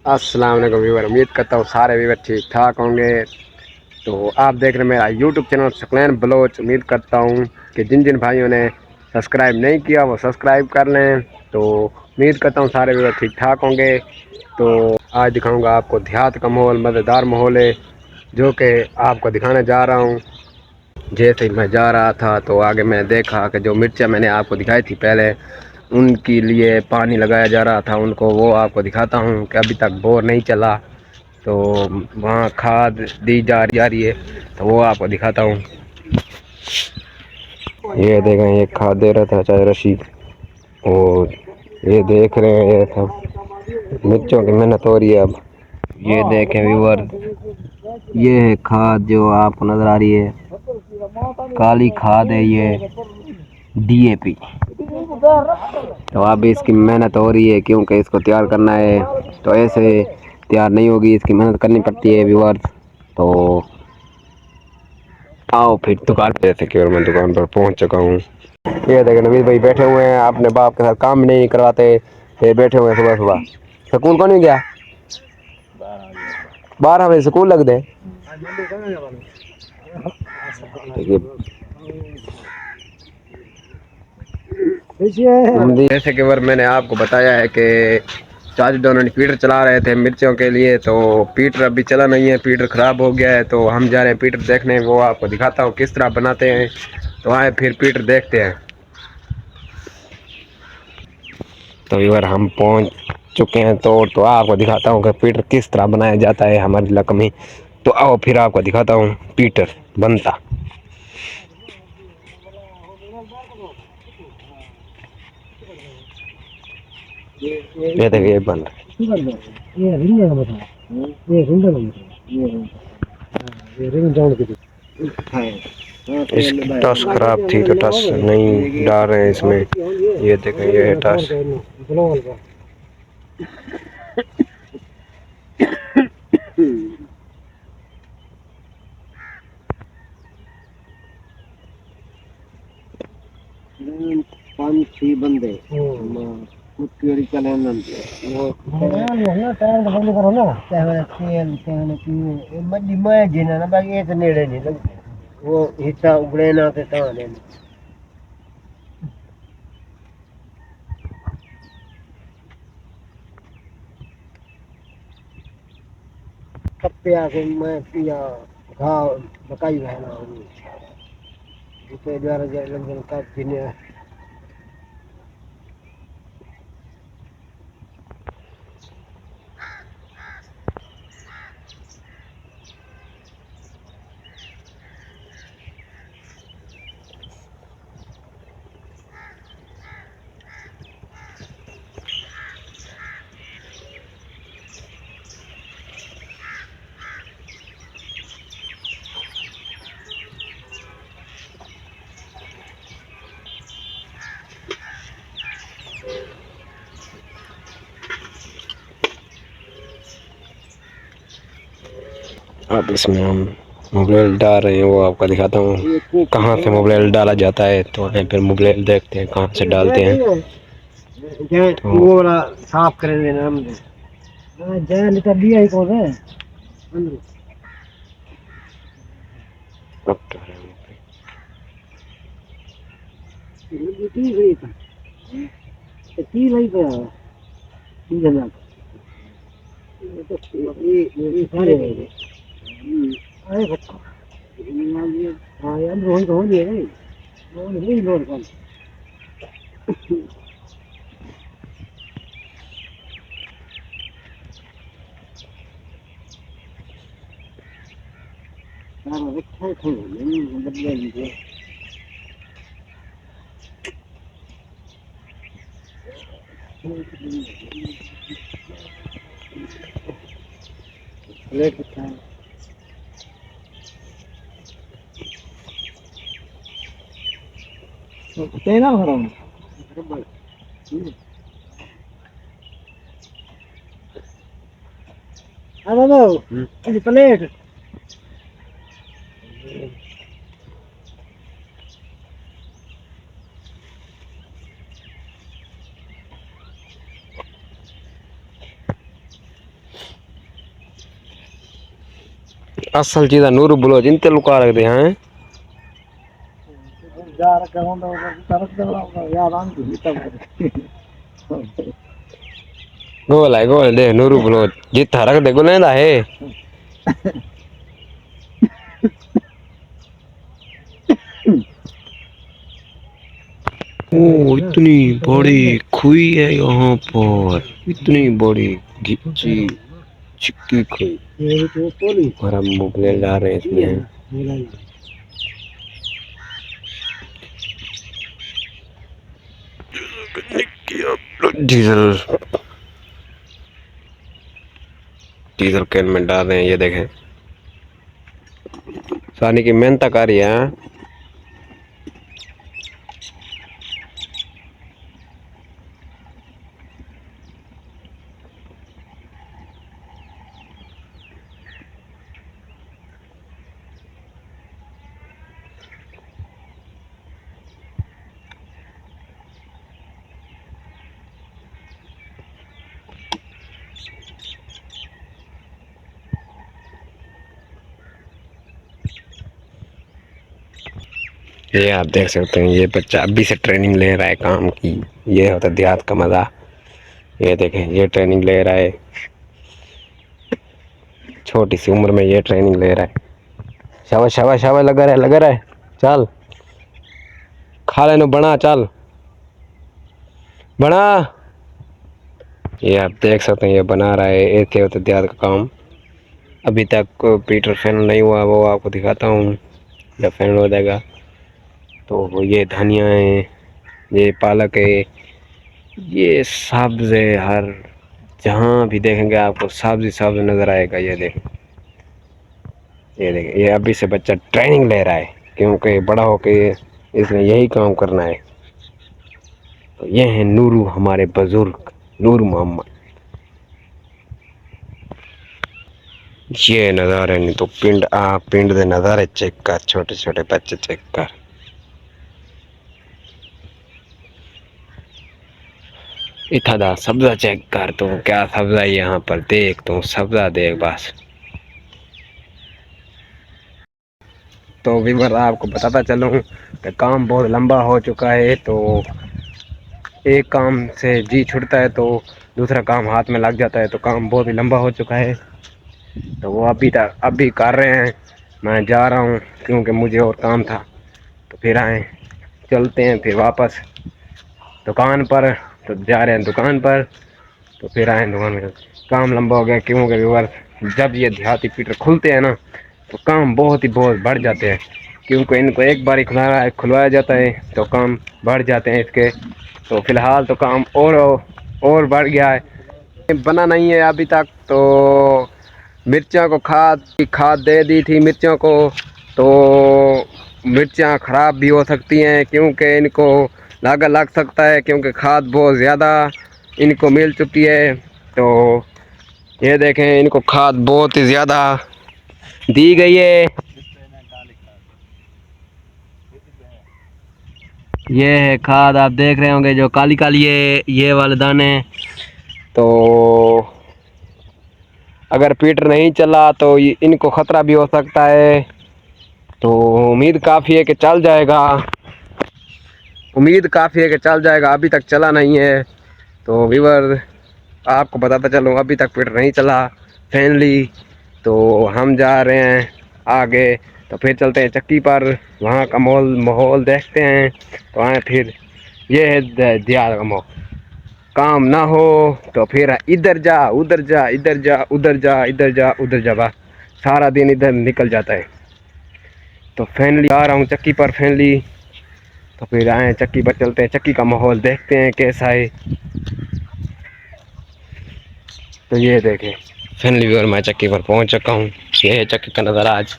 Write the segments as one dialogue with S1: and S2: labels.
S1: अस्सलाम वालेकुम व्यूवर, उम्मीद करता हूँ सारे व्यूवर ठीक ठाक होंगे। तो आप देख रहे हैं मेरा यूट्यूब चैनल सकलैन बलोच। उम्मीद करता हूँ कि जिन जिन भाइयों ने सब्सक्राइब नहीं किया वो सब्सक्राइब कर लें। तो उम्मीद करता हूँ सारे व्यूवर ठीक ठाक होंगे। तो आज दिखाऊंगा आपको देहात का माहौल, मज़ेदार माहौल है जो कि आपको दिखाने जा रहा हूँ। जैसे ही मैं जा रहा था तो आगे मैं देखा कि जो मिर्चा मैंने आपको दिखाई थी पहले, उनके लिए पानी लगाया जा रहा था उनको, वो आपको दिखाता हूँ कि अभी तक बोर नहीं चला। तो वहाँ खाद दी जा रही है, तो वो आपको दिखाता हूँ। ये देखें, ये खाद दे रहा था चाहे रशीद, और ये देख रहे हैं ये सब मिर्चों की मेहनत हो रही है। अब ये देखें व्यूवर, ये है खाद जो आपको नज़र आ रही है, काली खाद है ये, डीएपी। तो अब इसकी मेहनत हो रही है क्योंकि इसको तैयार करना है, तो ऐसे तैयार नहीं होगी, इसकी मेहनत करनी पड़ती है व्यूअर्स। तो आओ फिर दुकान पे, जैसे कि मैं दुकान पर पहुंच चुका हूँ। ये देखें नवीद भाई बैठे हुए हैं, अपने बाप के साथ काम भी नहीं करवाते, ये बैठे हुए हैं सुबह सुबह। स्कूल कौन नहीं गया? 12 बजे स्कूल लग दे। जैसे कि बार मैंने आपको बताया है कि चाची दोनों पीटर चला रहे थे मिर्चियों के लिए, तो पीटर अभी चला नहीं है, पीटर ख़राब हो गया है। तो हम जा रहे हैं पीटर देखने, वो आपको दिखाता हूँ किस तरह बनाते हैं। तो आए फिर पीटर देखते हैं। तो इधर हम पहुँच चुके हैं, तो आपको दिखाता हूँ कि पीटर किस तरह बनाया जाता है हमारे इलाके में। तो आओ फिर आपको दिखाता हूँ पीटर बनता। ये देखिए ये बन इसकी टस खराब थी तो टस नहीं डाल रहे हैं इसमें। ये देखें ये टस। पांच छह बंदे कुत्ती चले वो ना टायर बंद करो ना, चाहे तेल तेल की मड्डी मैं जिना ना, बाकी ये तो नेड़े नहीं लगते, वो हिस्सा उगड़े ना ते ताने कप्पे आके मैं पिया घाव बकाई बहना जिसे द्वारा लंदन का जिन्हें अब इसमें हम मोबाइल डाल रहे हैं, वो आपको दिखाता हूँ कहाँ से मोबाइल डाला जाता है। तो फिर मोबाइल देखते हैं कहाँ से डालते हैं। तो वो वाला साफ कर देना हमने जय लिटर दिया ही कौन है हाँ यार रोहन कौन दिए रोहन नहीं लोड कर सारा रखा है बदले दीजिए प्लेट अच्छा तो तेरा हो रहा हूँ हाँ बाबू प्लेट असल चीज़ नूरू बुलो जिनते लुका रख दे हैं गोल दे नूरू बुलो जितना रख दे गुलेंदा है ओ इतनी बड़ी खुई है यहाँ पर इतनी बड़ी गिच्ची चिक्की खुई और हम मुगले ला रहे हैं इसमें डीजल डीजल कैन में डाल रहे हैं ये देखें सानी की मेहनत आ रही है ये आप देख सकते हैं ये बच्चा अभी से ट्रेनिंग ले रहा है काम की ये होता है देहात का मज़ा ये देखें ये ट्रेनिंग ले रहा है छोटी सी उम्र में ये ट्रेनिंग ले रहा है शाबाश शाबाश शाबाश लगा रहा है चल खा लेनो बना चल बना ये आप देख सकते हैं ये बना रहा है ऐसे होता है देहात का काम अभी तक पीटर फाइनल नहीं हुआ वो आपको दिखाता हूँ जब फाइनल हो जाएगा तो ये धनिया है ये पालक है ये सब्ज है हर जहाँ भी देखेंगे आपको सब्ज सब्ज नज़र आएगा ये देखें ये अभी से बच्चा ट्रेनिंग ले रहा है क्योंकि बड़ा होके इसने यही काम करना है तो ये है नूरू हमारे बुजुर्ग नूर मोहम्मद ये नज़ारे नहीं तो पिंड दे नज़ारे चेक कर छोटे छोटे बच्चे चेक कर इतना दा सब्जा चेक कर तो क्या सब्जा है यहाँ पर देख तो सब्जा देख बस तो विवर आपको बताता चलूँ कि काम बहुत लंबा हो चुका है तो एक काम से जी छुटता है तो दूसरा काम हाथ में लग जाता है तो काम बहुत ही लंबा हो चुका है तो वो अभी कर रहे हैं मैं जा रहा हूँ क्योंकि मुझे और काम था तो फिर आए चलते हैं फिर वापस दुकान पर तो जा रहे हैं दुकान पर तो फिर आए दुकान पर काम लंबा हो गया क्योंकि व्यूअर जब ये देहाती पीटर खुलते हैं ना तो काम बहुत बढ़ जाते हैं क्योंकि इनको एक बार ही खुलवाया जाता है तो काम बढ़ जाते हैं इसके तो फिलहाल तो काम और बढ़ गया है बना नहीं है अभी तक तो मिर्चों को खाद दे दी थी मिर्चों को तो मिर्चाँ ख़राब भी हो सकती हैं क्योंकि इनको लागा लग सकता है क्योंकि खाद बहुत ज़्यादा इनको मिल चुकी है तो ये देखें इनको खाद बहुत ही ज़्यादा दी गई है ये है खाद आप देख रहे होंगे जो काली काली है ये वाले दाने तो अगर पीटर नहीं चला तो इनको ख़तरा भी हो सकता है तो उम्मीद काफ़ी है कि चल जाएगा अभी तक चला नहीं है तो व्यूअर आपको बताता चलूँ अभी तक पीटर नहीं चला फाइनली तो हम जा रहे हैं आगे तो फिर चलते हैं चक्की पर वहाँ का माहौल देखते हैं तो आए फिर ये है दियार का माहौल काम ना हो तो फिर इधर जा उधर जा इधर जा उधर जा इधर जा उधर जा बस सारा दिन इधर निकल जाता है तो फाइनली आ रहा हूँ चक्की पर फाइनली तो फिर आए चक्की पर चलते हैं चक्की का माहौल देखते हैं कैसा है तो ये देखें फाइनली व्यूअर मैं चक्की पर पहुंच चुका हूँ ये है चक्की का नज़ारा आज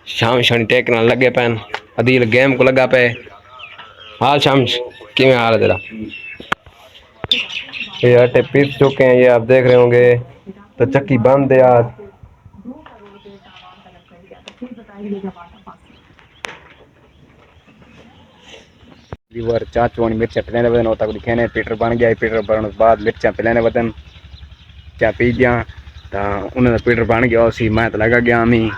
S1: शाम शानी टेकना लगे पैन अदील गेम को लगा पे हाल शाम कि हाल है तेरा ये आटे पीस चुके हैं ये आप देख रहे होंगे तो चक्की बंद है आज व्यूअर चाचू मिर्चा पिलाने बदन होता दिखे ने पीटर बन गया पीटर बनने के बाद मिर्चा पिलाने बदन क्या पी दिया
S2: तो उन्होंने पीटर बन गया उसी मैं तो लगा गया हमी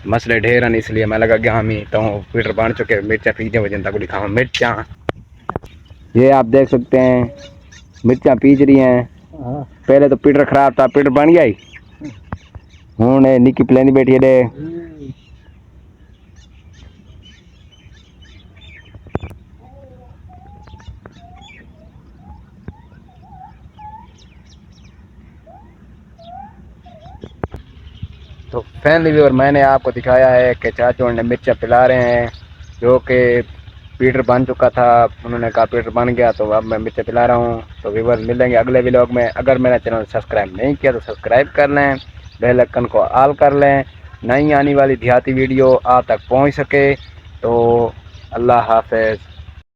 S2: मसले ढेर हैं इसलिए मैं लगा गया हमी तो पीटर बन चुके मिर्चा पीजे वजन तक दिखावा मिर्चा ये आप देख सकते हैं मिर्चा पीज रही हैं। पहले तो पीटर खराब था पीटर बन गया ही हूँ निकी प्लेनी बैठी है तो फैमिली व्यूअर मैंने आपको दिखाया है कि चाचू ने मिर्चा पिला रहे हैं जो कि पीटर बन चुका था उन्होंने कहा पीटर बन गया तो अब मैं मिर्चा पिला रहा हूँ। तो व्यूअर मिलेंगे अगले व्लॉग में। अगर मेरा चैनल सब्सक्राइब नहीं किया तो सब्सक्राइब कर लें बेल आइकन को ऑल कर लें नई आने वाली देहाती वीडियो आप तक पहुँच सके। तो अल्लाह हाफ़िज़।